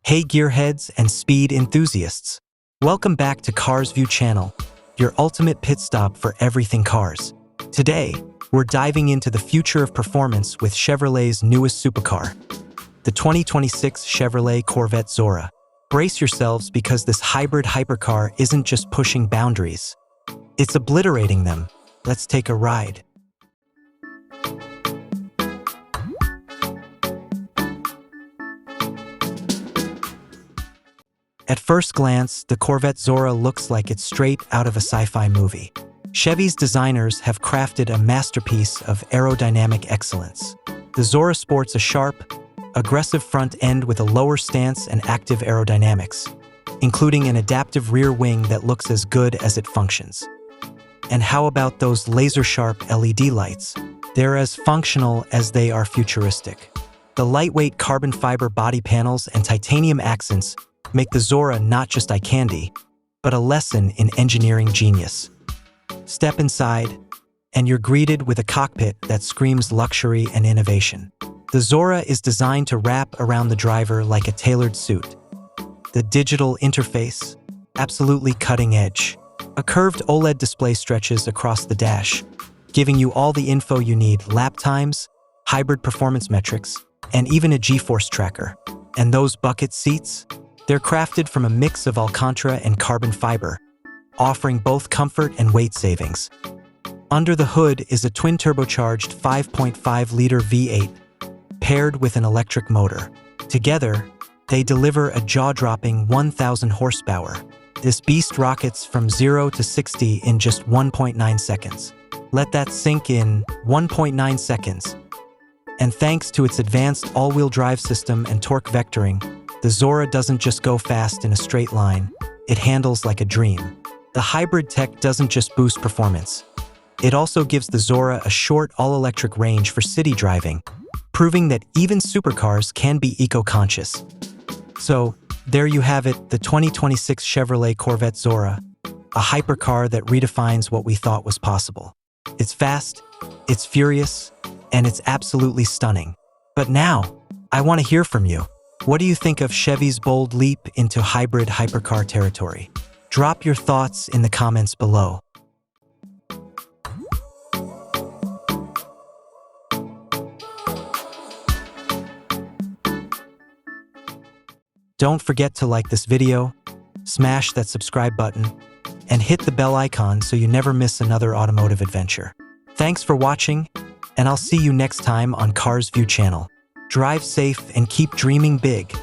Hey gearheads and speed enthusiasts! Welcome back to Cars View channel, your ultimate pit stop for everything cars. Today, we're diving into the future of performance with Chevrolet's newest supercar, the 2026 Chevrolet Corvette Zora. Brace yourselves because this hybrid hypercar isn't just pushing boundaries, it's obliterating them. Let's take a ride. At first glance, the Corvette Zora looks like it's straight out of a sci-fi movie. Chevy's designers have crafted a masterpiece of aerodynamic excellence. The Zora sports a sharp, aggressive front end with a lower stance and active aerodynamics, including an adaptive rear wing that looks as good as it functions. And how about those laser-sharp LED lights? They're as functional as they are futuristic. The lightweight carbon fiber body panels and titanium accents make the Zora not just eye candy, but a lesson in engineering genius. Step inside, and you're greeted with a cockpit that screams luxury and innovation. The Zora is designed to wrap around the driver like a tailored suit. The digital interface, absolutely cutting edge. A curved OLED display stretches across the dash, giving you all the info you need: lap times, hybrid performance metrics, and even a G-force tracker. And those bucket seats? They're crafted from a mix of Alcantara and carbon fiber, offering both comfort and weight savings. Under the hood is a twin-turbocharged 5.5-liter V8, paired with an electric motor. Together, they deliver a jaw-dropping 1,000 horsepower. This beast rockets from 0 to 60 in just 1.9 seconds. Let that sink in. 1.9 seconds. And thanks to its advanced all-wheel drive system and torque vectoring, the Zora doesn't just go fast in a straight line, it handles like a dream. The hybrid tech doesn't just boost performance. It also gives the Zora a short all-electric range for city driving, proving that even supercars can be eco-conscious. So, there you have it, the 2026 Chevrolet Corvette Zora, a hypercar that redefines what we thought was possible. It's fast, it's furious, and it's absolutely stunning. But now, I want to hear from you. What do you think of Chevy's bold leap into hybrid hypercar territory? Drop your thoughts in the comments below. Don't forget to like this video, smash that subscribe button, and hit the bell icon so you never miss another automotive adventure. Thanks for watching, and I'll see you next time on Cars View channel. Drive safe and keep dreaming big.